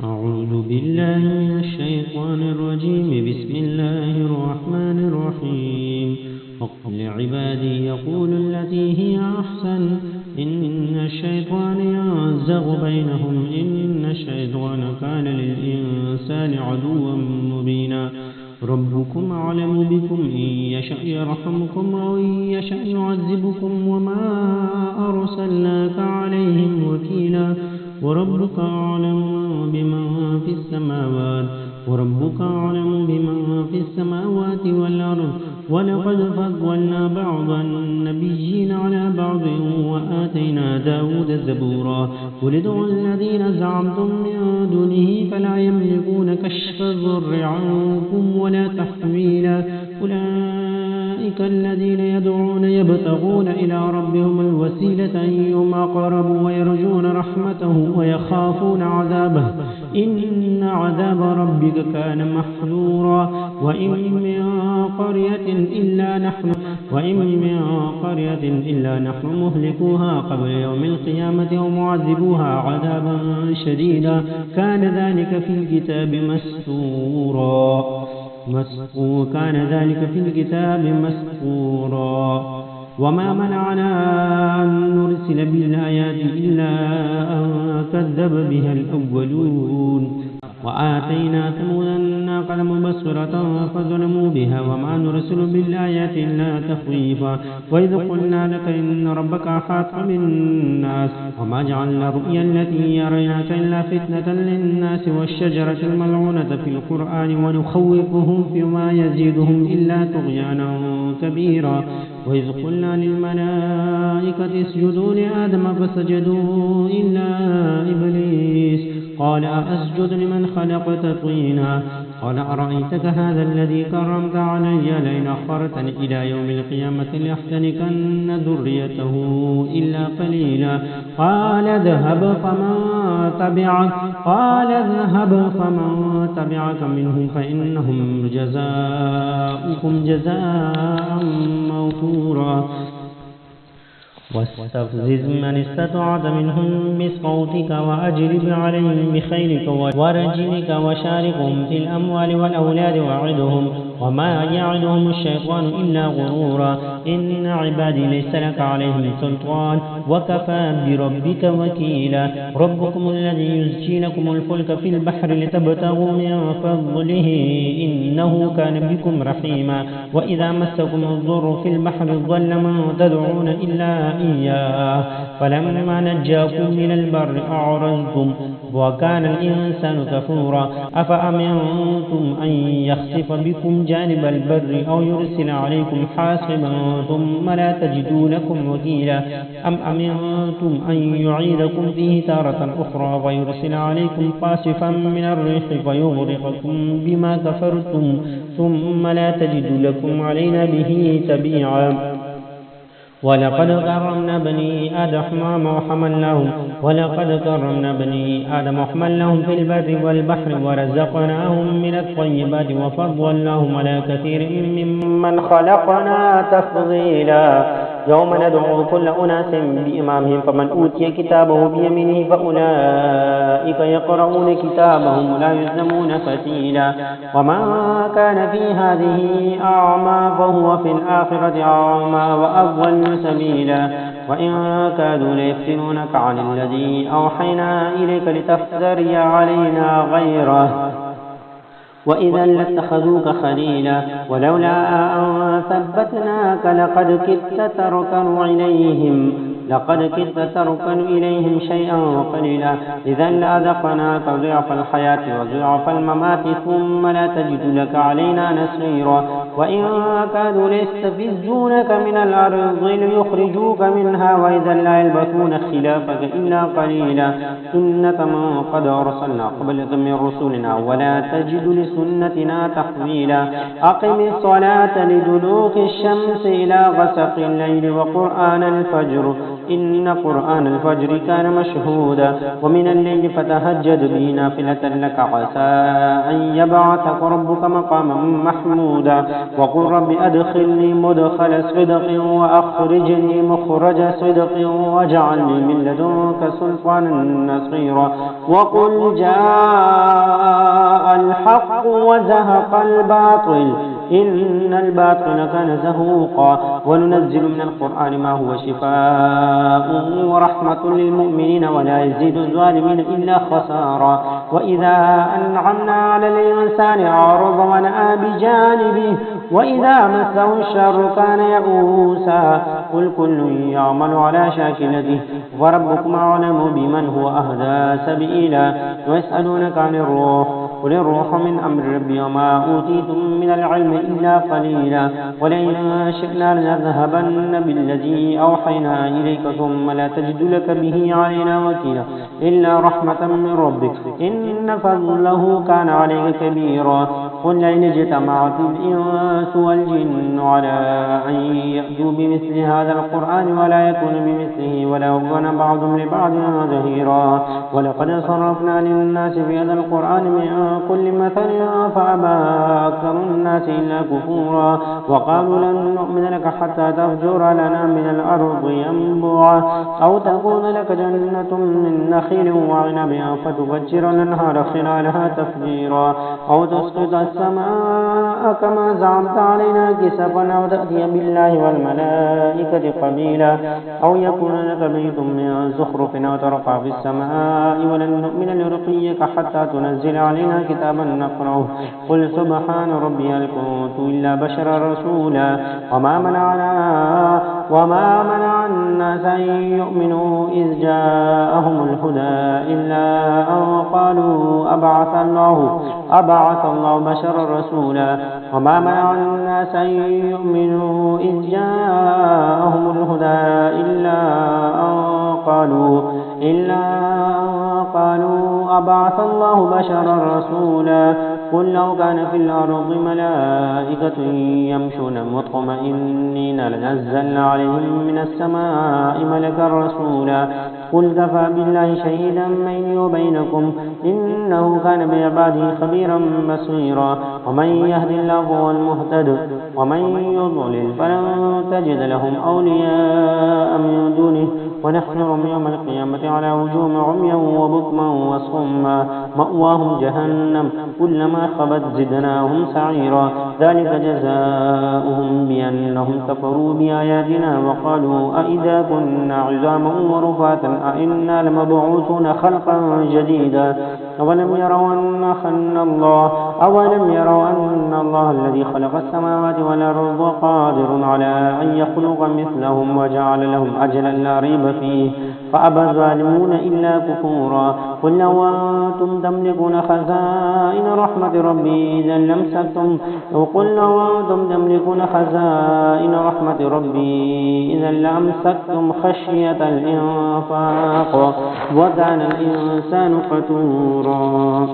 أعوذ بالله من الشيطان الرجيم. بسم الله الرحمن الرحيم. وقل لعبادي يقولوا التي هي أحسن إن الشيطان ينزغ بينهم إن الشيطان كان للإنسان عدوا مبينا. ربكم أعلم بكم إن يشأ يرحمكم أو إن يشأ يعذبكم وما أرسلناك عليهم وكيلا. وربك أعلم بمن في السماوات والأرض. ولقد فضلنا بعض النبيين على بعض وآتينا داود زبورا. قل ادعوا الذين زعمتم من دونه فلا يملكون كشف الضر عنكم ولا تحويلا. أولئك الذين يدعون يبتغون إلى ربهم الوسيلة أيهم أقرب ويرجون رحمته ويخافون عذابه إن عذاب ربك كان محذورا. وإن من قرية إلا نحن مهلكوها قبل يوم القيامة أو معذبوها عذابا شديدا كان ذلك في الكتاب مسطورا. وما منعنا أن نرسل بالآيات إلا أن كذب بها الأولون. وآتينا ثمود الناقة مبصرة فظلموا بها وما نرسل بالآيات إلا تخويفا. وإذ قلنا لك إن ربك أحاط بالناس وما جعلنا الرؤيا التي أريناك إلا فتنة للناس والشجرة الملعونة في القرآن ونخوفهم فيما يزيدهم إلا طغيانا كبيرا. وإذ قلنا للملائكة اسجدوا لآدم فسجدوا إلا إبليس قال أسجد لمن خلقت طينا. قال أرأيتك هذا الذي كرمت علي لئن أخرتني إلى يوم القيامة لأحتنكن ذريته إلا قليلا. قال اذهب فمن تبعك منهم فإنهم جزاؤكم جزاء موفورا. واستفزز من استطعت منهم بصوتك وأجلب عليهم بخيلك ورجلك وشاركهم في الأموال والأولاد وعدهم وما يعدهم الشيطان إلا غرورا. إن عبادي ليس لك عليهم سلطان وكفى بربك وكيلا. ربكم الذي يزجي لكم الفلك في البحر لتبتغوا من فضله إنه كان بكم رحيما. وإذا مسكم الضر في البحر ضل من تدعون إلا إياه فلما نجاكم من البر أعرضتم وكان الإنسان كفورا. أفأمنتم أن يخسف بكم جانب البر أو يرسل عليكم حاصبا ثم لا تجدوا لكم وكيلا. أم أمنتم أن يعيدكم فيه تارة أخرى ويرسل عليكم قاصفا من الريح فيغرقكم بما كفرتم ثم لا تجدوا لكم علينا به تبيعا. ولقد كرمنا بني آدم وحملناهم في البر والبحر ورزقناهم من الطيبات وفضلناهم على كثير ممن خلقنا تفضيلا. يوم ندعو كل أناس بإمامهم فمن أوتي كتابه بيمينه فأولئك يقرؤون كتابهم ولا يظلمون فتيلا. ومن كان في هذه أعمى فهو في الآخرة أعمى وأضل سبيلا. وإن كادوا ليفتنونك عن الذي أوحينا إليك لتفتري علينا غيره وإذا لاتخذوك خليلا. ولولا أن ثبتناك لقد كدت تركن إليهم شيئا قليلا. إذا لأذقناك ضعف الحياة وضعف الممات ثم لا تجد لك علينا نصيرا. وإن كادوا ليستفزونك من الأرض ليخرجوك منها وإذا لا يلبثون خلافك إلا قليلا. سنة من قد أرسلنا قبلك من رسلنا ولا تجد لسنتنا تحويلا. أقم الصلاة لدلوك الشمس إلى غسق الليل وقرآن الفجر إن قرآن الفجر كان مشهودا ومن الليل فتهجد به نافلة لك عسى أن يبعثك ربك مقاما محمودا وقل رب أدخلني مدخل صدق وأخرجني مخرج صدق واجعلني من لدنك سلطانا نصيرا وقل جاء الحق وزهق الباطل إن الباطل كان زهوقا وننزل من القرآن ما هو شفاء ورحمة للمؤمنين ولا يزيد الظالمين إلا خسارا وإذا أنعمنا على الإنسان أعرض ونأى بجانبه وإذا مسه الشر كان يئوسا قل كل يعمل على شاكلته وربكم أعلم بمن هو أهدى سبيلا ويسألونك عن الروح قل الروح من أمر ربي وما أوتيتم من العلم إلا قليلا ولئن شئنا لنذهبن بالذي أوحينا إليك ثم لا تجد لك به علينا وكيلا إلا رحمة من ربك إن فضله كان عليك كبيرا قل لئن اجتمعت الإنس والجن على أن يأتوا بمثل هذا القرآن ولا يكون بمثله ولو كان بعضهم لبعض ظهيرا ولقد صرفنا للناس في هذا القرآن من كل مثل فأبى أكثر الناس إلا كفورا وقالوا لن نؤمن لك حتى تفجر لنا من الأرض ينبوعا أو تكون لك جنة من نخيل وعنب فتفجر الأنهار خلالها تفجيرا أو تسقط السماء كما زعمت علينا كسفا أو تأتي بالله والملائكة قبيلا أو يكون لك بيت من زخرف أو ترقى في السماء ولن نؤمن لرقيك حتى تنزل علينا كتابا نقرأه قل سبحان ربي هل كنت إلا بشرا رسولا وما منع الناس أن يؤمنوا إذ جاءهم الهدى إلا أن قالوا أبعث الله بشرا رسولا وما منع الناس أن يؤمنوا إذ جاءهم الهدى إلا أن قالوا أبعث الله بشرا رسولا قل لو كان في الأرض ملائكة يمشون مطمئنين لنزلنا عليهم من السماء ملكا رسولا قل كفى بالله شهيدا بيني وبينكم إنه كان بعباده خبيرا بصيرا ومن يهد الله فهو المهتد ومن يضلل فلن تجد لهم أولياء من دونه ونحشرهم يوم القيامة على وجوههم عميا وبكما وصما مأواهم جهنم كلما خبت زدناهم سعيرا ذلك جزاؤهم بأنهم كفروا بآياتنا وقالوا أئذا كنا عظاما ورفاتا أئنا لمبعوثون خلقا جديدا أولم يروا أن الله الذي خلق السماوات والأرض قادر على أن يخلق مثلهم وجعل لهم أجلا لا ريب فيه فأبى الظالمون إلا كفورا قل لو أنتم تملكون خزائن رحمة ربي إذا لأمسكتم خشية الإنفاق وكان الإنسان قتورا